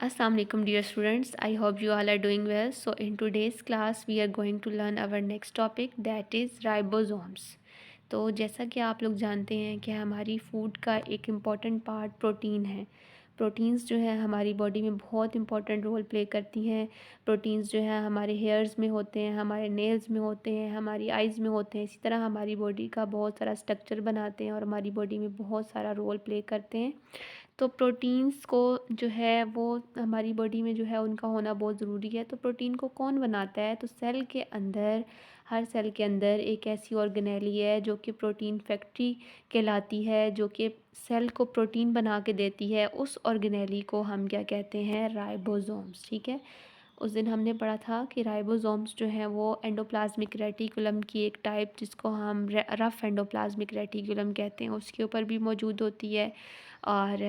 Assalamualaikum dear students. I hope you all are doing well. So in today's class we are going to learn our next topic, that is ribosomes. तो जैसा कि आप लोग जानते हैं कि हमारी फूड का एक इम्पॉर्टेंट पार्ट प्रोटीन है। प्रोटीन्स जो है हमारी बॉडी में बहुत इंपॉर्टेंट रोल प्ले करती हैं। प्रोटीन्स जो है हमारे हेयर्स में होते हैं, हमारे नेल्स में होते हैं, हमारी आइज़ में होते हैं। इसी तरह हमारी बॉडी का बहुत सारा स्ट्रक्चर बनाते हैं और हमारी बॉडी में बहुत सारा रोल प्ले करते हैं। तो प्रोटीन्स को जो है वो हमारी बॉडी में जो है उनका होना बहुत ज़रूरी है। तो प्रोटीन को कौन बनाता है? तो सेल के अंदर, हर सेल के अंदर एक ऐसी ऑर्गेनेली है जो कि प्रोटीन फैक्ट्री कहलाती है, जो कि सेल को प्रोटीन बना के देती है। उस ऑर्गेनेली को हम क्या कहते हैं? राइबोसोम्स। ठीक है। उस दिन हमने पढ़ा था कि राइबोसोम्स जो हैं वो एंडोप्लाज्मिक रेटिकुलम की एक टाइप, जिसको हम रफ एंडोप्लाज्मिक रेटिकुलम कहते हैं, उसके ऊपर भी मौजूद होती है और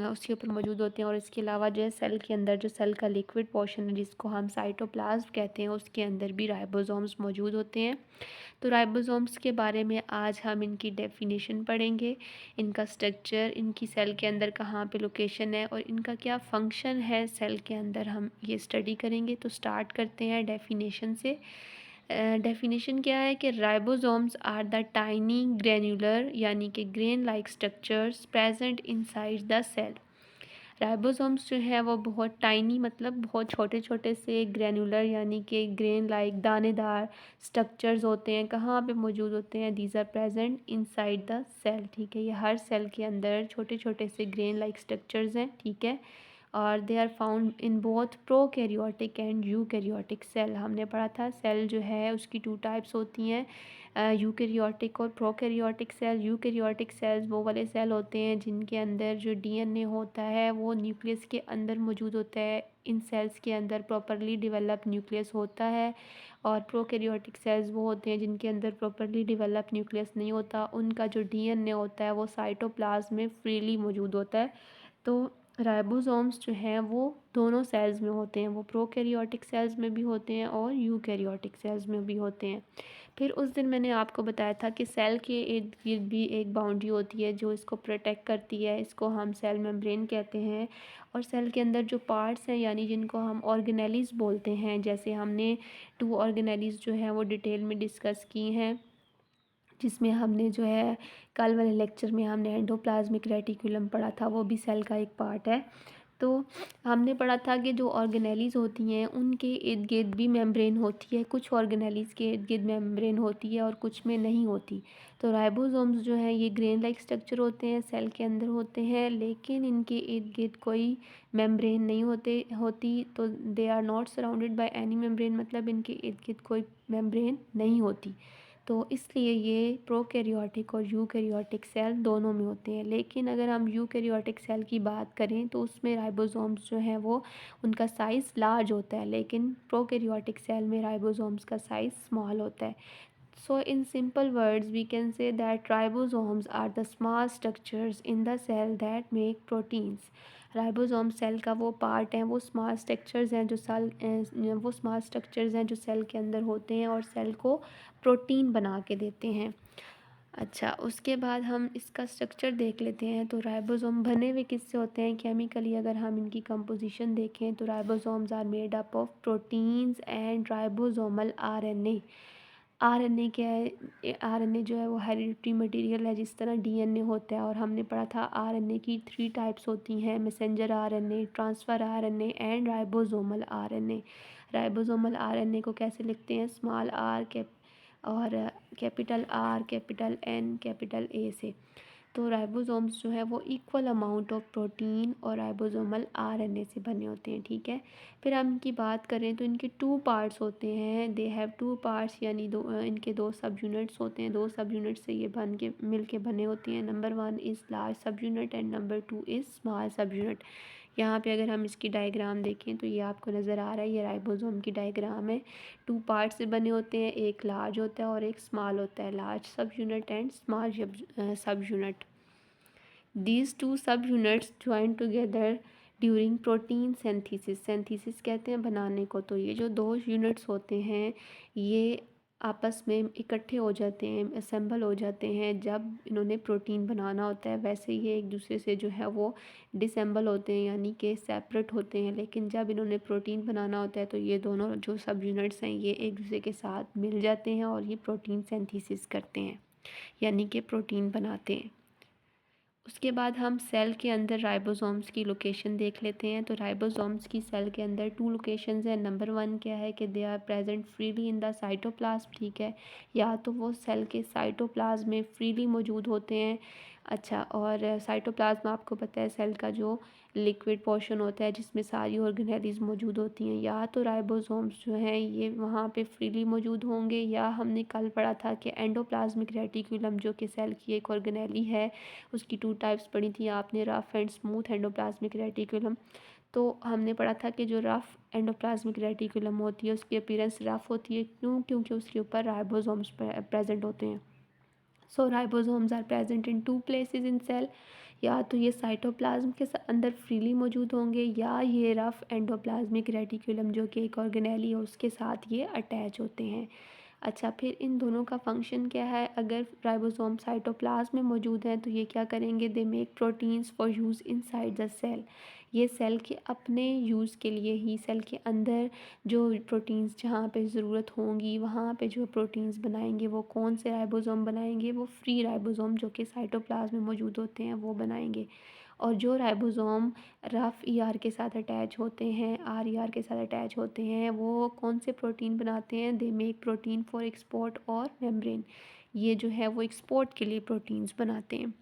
उसके ऊपर मौजूद होते हैं। और इसके अलावा जो है सेल के अंदर जो सेल का लिक्विड पोर्शन है, जिसको हम साइटोप्लाज्म कहते हैं, उसके अंदर भी राइबोसोम्स मौजूद होते हैं। तो राइबोसोम्स के बारे में आज हम इनकी डेफिनेशन पढ़ेंगे, इनका स्ट्रक्चर, इनकी सेल के अंदर कहाँ पे लोकेशन है और इनका क्या फंक्शन है सेल के अंदर, हम ये स्टडी करेंगे। तो स्टार्ट करते हैं डेफिनेशन से। डेफिनेशन क्या है कि ribosomes are the tiny granular यानी कि grain like structures present inside the cell. Ribosomes जो है वो बहुत टाइनी मतलब बहुत छोटे छोटे से, ग्रेनुलर यानी कि ग्रेन लाइक दानेदार स्ट्रक्चर्स होते हैं। कहाँ पे मौजूद होते हैं? These are present inside the cell. ठीक है, ये हर सेल के अंदर छोटे छोटे से ग्रेन लाइक स्ट्रक्चर्स हैं। ठीक है, और they are found in both prokaryotic and eukaryotic cell. हमने पढ़ा था सेल जो है उसकी टू टाइप्स होती हैं, यूकैरियोटिक और प्रोकैरियोटिक सेल। यूकैरियोटिक सेल्स वो वाले सेल होते हैं जिनके अंदर जो डीएनए होता है वो न्यूक्लियस के अंदर मौजूद होता है। इन सेल्स के अंदर प्रॉपरली डेवलप न्यूक्लियस होता है। और प्रोकैरियोटिक सेल्स वो होते हैं जिनके अंदर प्रॉपरली डेवलप न्यूक्लियस नहीं होता, उनका जो डीएनए होता है वो साइटोप्लाज्म में फ्रीली मौजूद होता है। तो राइबोसोम्स जो हैं वो दोनों सेल्स में होते हैं, वो प्रोकैरियोटिक सेल्स में भी होते हैं और यूकैरियोटिक सेल्स में भी होते हैं। फिर उस दिन मैंने आपको बताया था कि सेल के इर्द गिर्द भी एक बाउंड्री होती है जो इसको प्रोटेक्ट करती है, इसको हम सेल मेम्ब्रेन कहते हैं। और सेल के अंदर जो पार्ट्स हैं यानी जिनको हम ऑर्गेनेलीज बोलते हैं, जैसे हमने 2 ऑर्गेनेलीज जो हैं वो डिटेल में डिस्कस की हैं, जिसमें हमने जो है कल वाले लेक्चर में हमने एंडोप्लाज्मिक रेटिकुलम पढ़ा था, वो भी सेल का एक पार्ट है। तो हमने पढ़ा था कि जो ऑर्गेनेलीज होती हैं उनके इर्द गिर्द भी मेम्ब्रेन होती है। कुछ ऑर्गेनेलीज के इर्द गिर्द मेम्ब्रेन होती है और कुछ में नहीं होती। तो राइबोसोम्स जो हैं ये ग्रेन लाइक स्ट्रक्चर होते हैं, सेल के अंदर होते हैं, लेकिन इनके इर्द गिर्द कोई मेम्ब्रेन नहीं होती। तो they are not surrounded by any membrane, मतलब इनके इर्द गिर्द कोई मेम्ब्रेन नहीं होती। तो इसलिए ये प्रोकैरियोटिक और यूकैरियोटिक सेल दोनों में होते हैं। लेकिन अगर हम यूकैरियोटिक सेल की बात करें तो उसमें राइबोसोम्स जो हैं वो उनका साइज़ लार्ज होता है, लेकिन प्रोकैरियोटिक सेल में राइबोसोम्स का साइज़ स्मॉल होता है। So in simple words, we can say that ribosomes are the small structures in the cell that make proteins. Ribosome cell का वो पार्ट हैं, वो स्मॉल स्ट्रक्चर्स हैं जो सेल के अंदर होते हैं और सेल को प्रोटीन बना के देते हैं। अच्छा, उसके बाद हम इसका स्ट्रक्चर देख लेते हैं। तो राइबोसोम बने हुए किससे होते हैं केमिकली? अगर हम इनकी कंपोजिशन देखें तो ribosomes are made up of proteins and ribosomal RNA. RNA क्या है? आरएनए जो है वो हेरिडिटरी मटेरियल है, जिस तरह डीएनए होता है। और हमने पढ़ा था आरएनए की 3 टाइप्स होती हैं, messenger RNA, transfer RNA and ribosomal RNA. Ribosomal RNA को कैसे लिखते हैं? स्मॉल आर और capital R, capital N, capital A से। तो राइबोसोम्स जो है वो इक्वल अमाउंट ऑफ प्रोटीन और राइबोसोमल आरएनए से बने होते हैं। ठीक है, फिर हम इनकी बात करें तो इनके 2 पार्ट्स होते हैं। दे हैव 2 पार्ट्स यानी इनके 2 सब यूनिट्स होते हैं। 2 सब यूनिट से ये मिल के बने होते हैं। Number 1 is large subunit and number 2 is small सब यूनिट। यहाँ पे अगर हम इसकी डायग्राम देखें तो ये आपको नज़र आ रहा है, ये राइबोसोम की डायग्राम है। 2 पार्ट से बने होते हैं, एक लार्ज होता है और एक स्मॉल होता है, large subunit and small subunit. These two subunits join together during protein synthesis. Synthesis कहते हैं बनाने को। तो ये जो 2 यूनिट्स होते हैं ये आपस में इकट्ठे हो जाते हैं, असेंबल हो जाते हैं जब इन्होंने प्रोटीन बनाना होता है। वैसे ये एक दूसरे से जो है वो डिसेंबल होते हैं, यानी कि सेपरेट होते हैं, लेकिन जब इन्होंने प्रोटीन बनाना होता है तो ये दोनों जो सब यूनिट्स हैं ये एक दूसरे के साथ मिल जाते हैं और ये प्रोटीन सिंथेसिस करते हैं, यानी कि प्रोटीन बनाते हैं। उसके बाद हम सेल के अंदर राइबोसोम्स की लोकेशन देख लेते हैं। तो राइबोसोम्स की सेल के अंदर 2 लोकेशंस हैं। नंबर 1 क्या है कि they are present freely in the cytoplasm, ठीक है, या तो वो सेल के साइटोप्लाज्म में फ्रीली मौजूद होते हैं। अच्छा, और साइटोप्लाज्म आपको पता है सेल का जो लिक्विड पोर्शन होता है जिसमें सारी ऑर्गेनेलीज मौजूद होती हैं। या तो राइबोसोम्स जो हैं ये वहाँ पे फ्रीली मौजूद होंगे, या हमने कल पढ़ा था कि एंडोप्लाज्मिक रेटिकुलम जो कि सेल की एक ऑर्गेनेली है, उसकी 2 टाइप्स पढ़ी थी आपने, rough and smooth endoplasmic reticulum. तो हमने पढ़ा था कि जो रफ एंडोप्लाज्मिक रेटिकुलम होती है उसकी अपीयरेंस रफ होती है, क्यों? क्योंकि उसके ऊपर राइबोसोम्स प्रेजेंट होते हैं। So ribosomes are present in 2 places in cell. या तो ये साइटोप्लाज्म के अंदर फ्रीली मौजूद होंगे, या ये रफ एंडोप्लाज्मिक रेटिकुलम जो कि एक ऑर्गेनेली है उसके साथ ये अटैच होते हैं। अच्छा, फिर इन दोनों का फंक्शन क्या है? अगर राइबोसोम साइटोप्लाज्म में मौजूद हैं तो ये क्या करेंगे? They make proteins for use inside the cell. ये सेल के अपने यूज़ के लिए ही सेल के अंदर जो प्रोटीन्स जहाँ पे ज़रूरत होंगी वहाँ पे जो प्रोटीन्स बनाएंगे, वो कौन से राइबोसोम बनाएंगे? वो फ्री राइबोसोम जो कि साइटोप्लाज्म में मौजूद होते हैं वो बनाएंगे। और जो राइबोसोम रफ ईआर के साथ अटैच होते हैं, आर के साथ अटैच होते हैं, वो कौन से प्रोटीन बनाते हैं? They make protein for export और मेम्ब्रेन। ये जो है वो एक्सपोर्ट के लिए प्रोटीन्स बनाते हैं।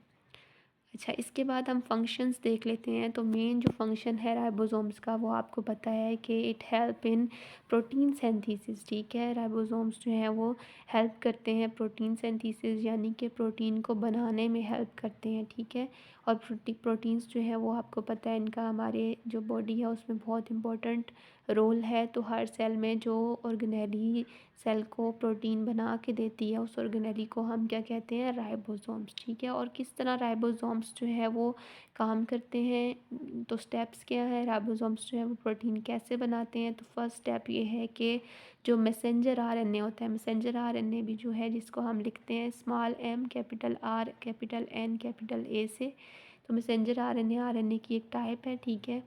अच्छा, इसके बाद हम फंक्शंस देख लेते हैं। तो मेन जो फंक्शन है राइबोसोम्स का वो आपको पता है कि it help in protein synthesis, ठीक है। राइबोसोम्स जो हैं वो हेल्प करते हैं प्रोटीन सिंथेसिस, यानी कि प्रोटीन को बनाने में हेल्प करते हैं, ठीक है। और प्रोटीन्स जो है वो आपको पता है इनका हमारे जो बॉडी है उसमें बहुत इंपॉर्टेंट रोल है। तो हर सेल में जो ऑर्गेनेली सेल को प्रोटीन बना के देती है उस ऑर्गेनेली को हम क्या कहते हैं? राइबोसोम्स, ठीक है। और किस तरह राइबोसोम्स जो है वो काम करते हैं? तो स्टेप्स क्या है? राइबोसोम्स जो है वो प्रोटीन कैसे बनाते हैं? तो फर्स्ट स्टेप ये है कि जो मैसेंजर आरएनए होता है, मैसेंजर आरएनए भी जो है जिसको हम लिखते हैं small M capital R capital N capital A से। तो मैसेंजर आरएनए की एक टाइप है, ठीक है।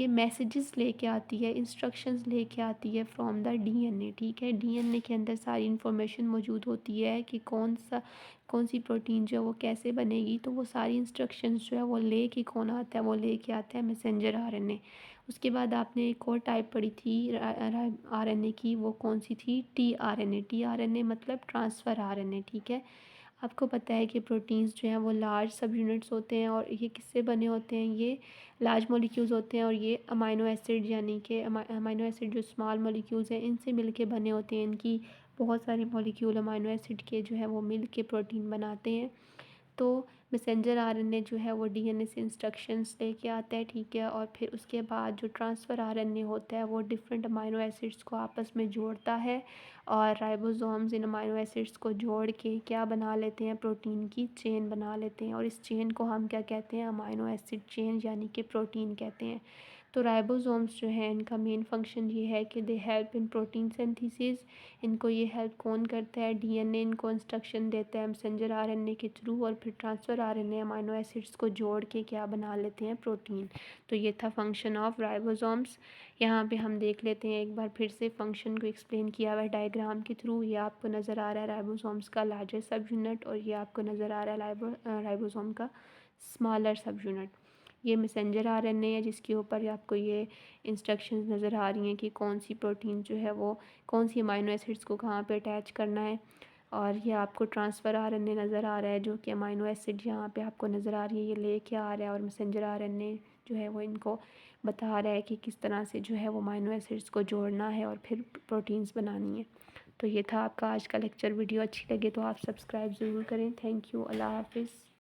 ये मैसेजेस लेके आती है, इंस्ट्रक्शंस लेके आती है फ्रॉम द डीएनए, ठीक है। डीएनए के अंदर सारी इन्फॉर्मेशन मौजूद होती है कि कौन सी प्रोटीन जो है वो कैसे बनेगी। तो वो सारी इंस्ट्रक्शंस जो है वो लेके कौन आता है? वो लेके आता है मैसेंजर आरएनए। उसके बाद आपने एक और टाइप पढ़ी थी आरएनए की, वो कौन सी थी? टीआरएनए। टीआरएनए मतलब ट्रांसफ़र आरएनए, ठीक है। आपको पता है कि प्रोटीन्स जो हैं वो लार्ज सब यूनिट्स होते हैं, और ये किससे बने होते हैं? ये लार्ज मॉलिक्यूल्स होते हैं, और ये अमाइनो एसिड यानी कि अमाइनो एसिड जो स्मॉल मॉलिक्यूल्स हैं इनसे मिलके बने होते हैं। इनकी बहुत सारी मॉलिक्यूल अमाइनो एसिड के जो है वो मिल के प्रोटीन बनाते हैं। तो मैसेंजर आरएनए जो है वो डीएनए से इंस्ट्रक्शंस लेके आता है, ठीक है। और फिर उसके बाद जो ट्रांसफ़र आरएनए होता है वो डिफरेंट अमाइनो एसिड्स को आपस में जोड़ता है, और राइबोसोम्स इन अमाइनो एसिड्स को जोड़ के क्या बना लेते हैं? प्रोटीन की चेन बना लेते हैं, और इस चेन को हम क्या कहते हैं? अमाइनो एसिड चेन, यानी कि प्रोटीन कहते हैं। तो राइबोसोम्स जो हैं इनका मेन फंक्शन ये है कि they help in protein synthesis. इनको ये हेल्प कौन करता है? डीएनए इनको इंस्ट्रक्शन देता है मैसेंजर आरएनए के थ्रू, और फिर ट्रांसफ़र आरएनए अमाइनो एसिड्स को जोड़ के क्या बना लेते हैं? प्रोटीन। तो ये था फंक्शन ऑफ राइबोसोम्स। यहाँ पे हम देख लेते हैं एक बार फिर से फंक्शन को एक्सप्लेन किया हुआ है डायग्राम के थ्रू। ये आपको नज़र आ रहा है राइबोसोम्स का लार्जर सब यूनिट, और ये आपको नज़र आ रहा है राइबोसोम का स्मॉलर सब यूनिट। ये मैसेंजर आरएनए है जिसके ऊपर आपको ये इंस्ट्रक्शंस नज़र आ रही हैं कि कौन सी प्रोटीन जो है वो कौन सी अमाइनो एसिड्स को कहाँ पे अटैच करना है। और ये आपको ट्रांसफ़र आरएनए नज़र आ रहा है जो कि अमाइनो एसिड यहाँ पे आपको नज़र आ रही है, ये लेके आ रहा है। और मैसेंजर आरएनए जो है वो इनको बता रहा है कि किस तरह से जो है वो अमाइनो एसिड्स को जोड़ना है और फिर प्रोटीन्स बनानी है। तो ये था आपका आज का लेक्चर। वीडियो अच्छी लगे तो आप सब्सक्राइब ज़रूर करें। Thank you. अल्लाह हाफिज़।